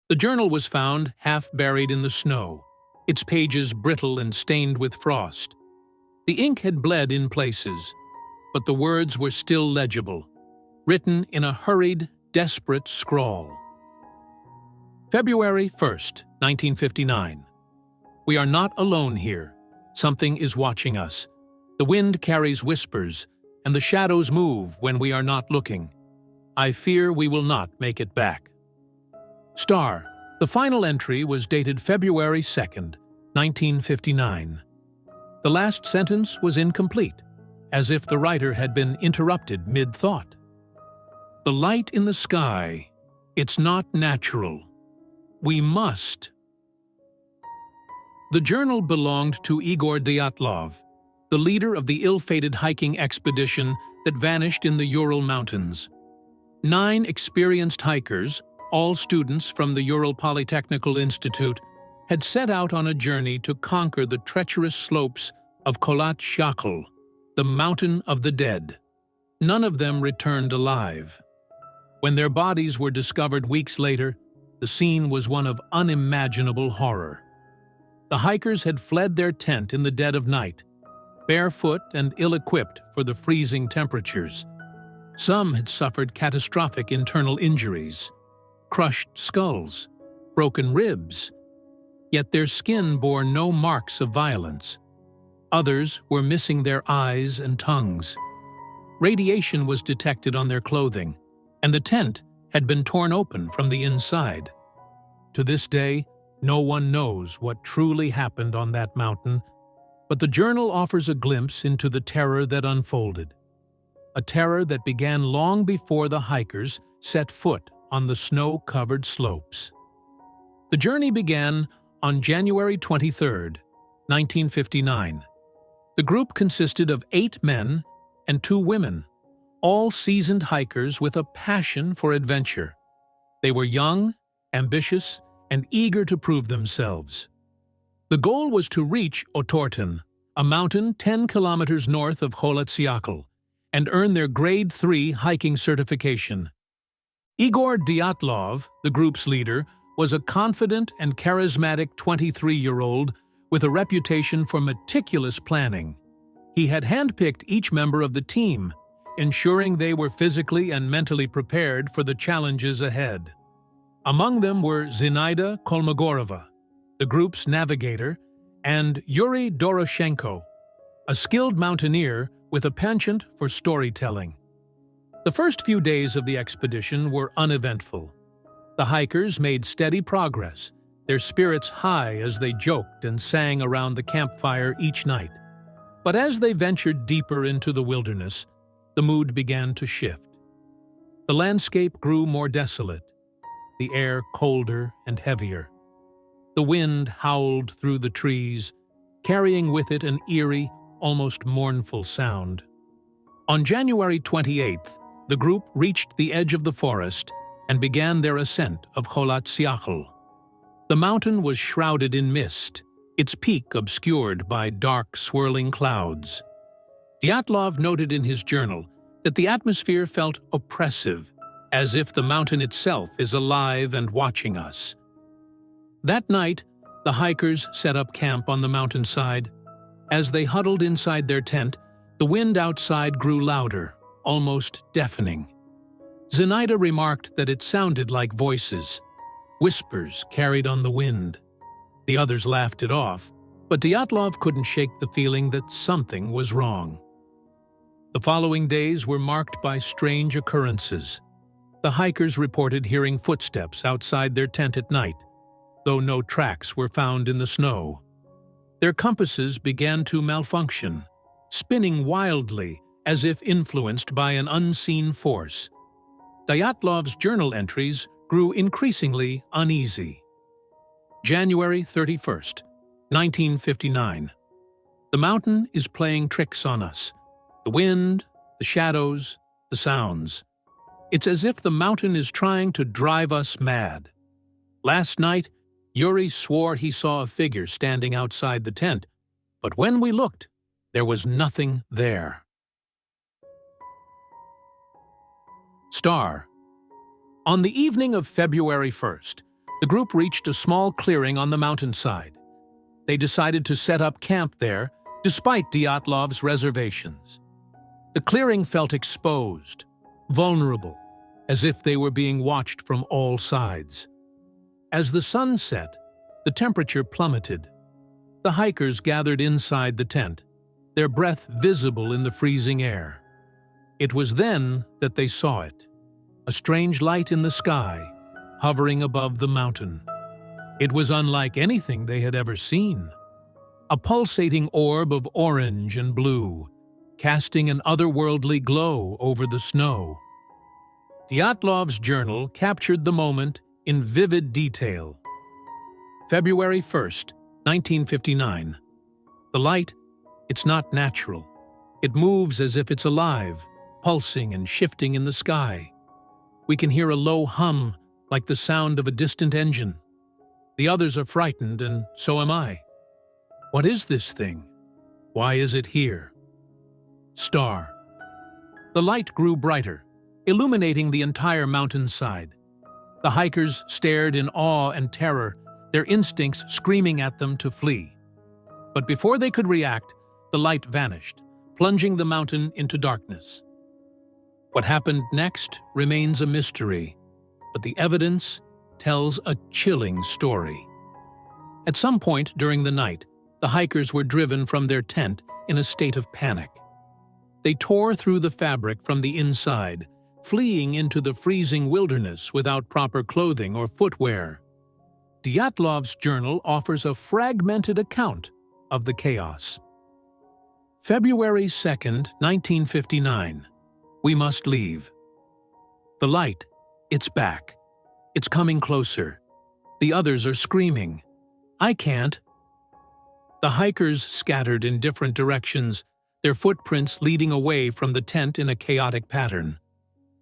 The journal was found half buried in the snow, its pages brittle and stained with frost. The ink had bled in places, but the words were still legible, written in a hurried, desperate scrawl. February 1st, 1959. We are not alone here. Something is watching us. The wind carries whispers, and the shadows move when we are not looking. I fear we will not make it back. Star. The final entry was dated February 2nd, 1959. The last sentence was incomplete, as if the writer had been interrupted mid-thought. The light in the sky, it's not natural. We must. The journal belonged to Igor Dyatlov, the leader of the ill-fated hiking expedition that vanished in the Ural Mountains. 9 experienced hikers, all students from the Ural Polytechnical Institute, had set out on a journey to conquer the treacherous slopes of Kholat Syakhl, the mountain of the dead. None of them returned alive. When their bodies were discovered weeks later, the scene was one of unimaginable horror. The hikers had fled their tent in the dead of night, barefoot and ill-equipped for the freezing temperatures. Some had suffered catastrophic internal injuries, crushed skulls, broken ribs, yet their skin bore no marks of violence. Others were missing their eyes and tongues. Radiation was detected on their clothing, and the tent had been torn open from the inside. To this day, no one knows what truly happened on that mountain, but the journal offers a glimpse into the terror that unfolded. A terror that began long before the hikers set foot on the snow-covered slopes. The journey began on January 23, 1959. The group consisted of 8 men and 2 women, all seasoned hikers with a passion for adventure. They were young, ambitious, and eager to prove themselves. The goal was to reach Otorten, a mountain 10 kilometers north of Kholat Syakhl, and earn their Grade 3 hiking certification. Igor Dyatlov, the group's leader, was a confident and charismatic 23-year-old with a reputation for meticulous planning. He had handpicked each member of the team, ensuring they were physically and mentally prepared for the challenges ahead. Among them were Zinaida Kolmogorova, the group's navigator, and Yuri Doroshenko, a skilled mountaineer with a penchant for storytelling. The first few days of the expedition were uneventful. The hikers made steady progress, their spirits high as they joked and sang around the campfire each night. But as they ventured deeper into the wilderness, the mood began to shift. The landscape grew more desolate, the air colder and heavier. The wind howled through the trees, carrying with it an eerie, almost mournful sound. On January 28th, the group reached the edge of the forest and began their ascent of Kholat Syakhl. The mountain was shrouded in mist, its peak obscured by dark, swirling clouds. Dyatlov noted in his journal that the atmosphere felt oppressive, as if the mountain itself is alive and watching us. That night, the hikers set up camp on the mountainside. As they huddled inside their tent, the wind outside grew louder, almost deafening. Zinaida remarked that it sounded like voices, whispers carried on the wind. The others laughed it off, but Dyatlov couldn't shake the feeling that something was wrong. The following days were marked by strange occurrences. The hikers reported hearing footsteps outside their tent at night, though no tracks were found in the snow. Their compasses began to malfunction, spinning wildly as if influenced by an unseen force. Dyatlov's journal entries grew increasingly uneasy. January 31st, 1959. The mountain is playing tricks on us. The wind, the shadows, the sounds. It's as if the mountain is trying to drive us mad. Last night, Yuri swore he saw a figure standing outside the tent, but when we looked, there was nothing there. Star. On the evening of February 1st, The group reached a small clearing on the mountainside. They decided to set up camp there, despite Dyatlov's reservations. The clearing felt exposed, vulnerable, as if they were being watched from all sides. As the sun set, the temperature plummeted. The hikers gathered inside the tent, their breath visible in the freezing air. It was then that they saw it, a strange light in the sky, hovering above the mountain. It was unlike anything they had ever seen. A pulsating orb of orange and blue, casting an otherworldly glow over the snow. Dyatlov's journal captured the moment in vivid detail. February 1st, 1959. The light, it's not natural. It moves as if it's alive, pulsing and shifting in the sky. We can hear a low hum, like the sound of a distant engine. The others are frightened, and so am I. What is this thing? Why is it here? Star. The light grew brighter, illuminating the entire mountainside. The hikers stared in awe and terror, their instincts screaming at them to flee. But before they could react, the light vanished, plunging the mountain into darkness. What happened next remains a mystery, but the evidence tells a chilling story. At some point during the night, the hikers were driven from their tent in a state of panic. They tore through the fabric from the inside, fleeing into the freezing wilderness without proper clothing or footwear. Dyatlov's journal offers a fragmented account of the chaos. February 2nd, 1959. We must leave. The light, it's back. It's coming closer. The others are screaming. I can't. The hikers scattered in different directions, their footprints leading away from the tent in a chaotic pattern.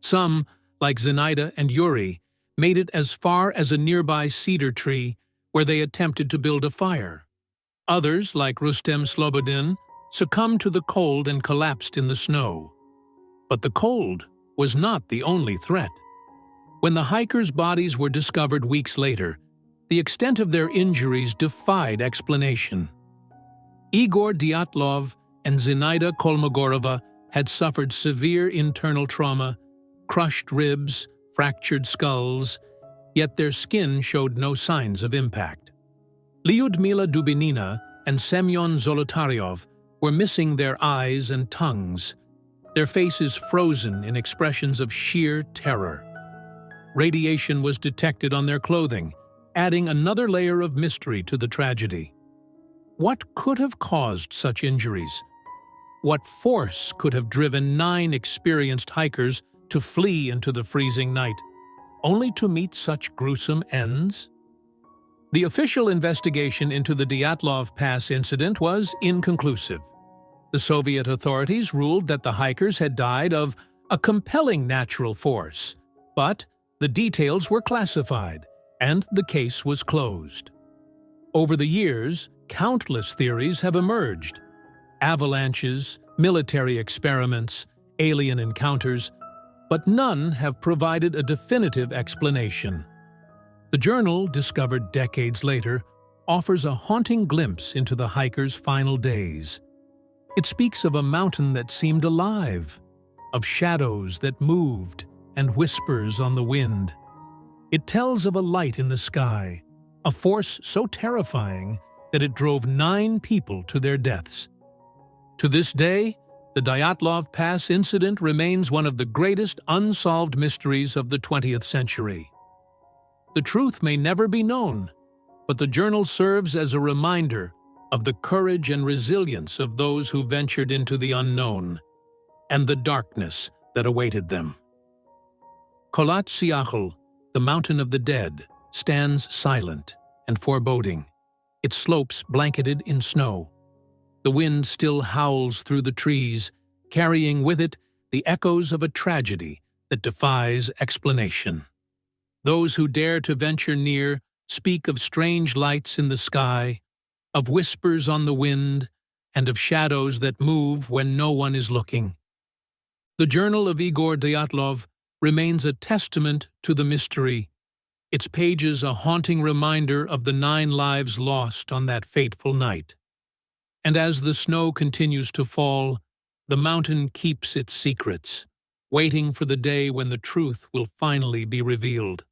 Some, like Zenaida and Yuri, made it as far as a nearby cedar tree where they attempted to build a fire. Others, like Rustem Slobodin, succumbed to the cold and collapsed in the snow. But the cold was not the only threat. When the hikers' bodies were discovered weeks later, the extent of their injuries defied explanation. Igor Dyatlov and Zenaida Kolmogorova had suffered severe internal trauma, crushed ribs, fractured skulls, yet their skin showed no signs of impact. Lyudmila Dubinina and Semyon Zolotaryov were missing their eyes and tongues, their faces frozen in expressions of sheer terror. Radiation was detected on their clothing, adding another layer of mystery to the tragedy. What could have caused such injuries? What force could have driven 9 experienced hikers to flee into the freezing night, only to meet such gruesome ends? The official investigation into the Dyatlov Pass incident was inconclusive. The Soviet authorities ruled that the hikers had died of a compelling natural force, but the details were classified, and the case was closed. Over the years, countless theories have emerged. Avalanches, military experiments, alien encounters, but none have provided a definitive explanation. The journal, discovered decades later, offers a haunting glimpse into the hikers' final days. It speaks of a mountain that seemed alive, of shadows that moved and whispers on the wind. It tells of a light in the sky, a force so terrifying that it drove 9 people to their deaths. To this day, the Dyatlov Pass incident remains one of the greatest unsolved mysteries of the 20th century. The truth may never be known, but the journal serves as a reminder of the courage and resilience of those who ventured into the unknown and the darkness that awaited them. Kholat Syakhl, the mountain of the dead, stands silent and foreboding, its slopes blanketed in snow. The wind still howls through the trees, carrying with it the echoes of a tragedy that defies explanation. Those who dare to venture near speak of strange lights in the sky, of whispers on the wind, and of shadows that move when no one is looking. The journal of Igor Dyatlov remains a testament to the mystery, its pages a haunting reminder of the 9 lives lost on that fateful night. And as the snow continues to fall, the mountain keeps its secrets, waiting for the day when the truth will finally be revealed.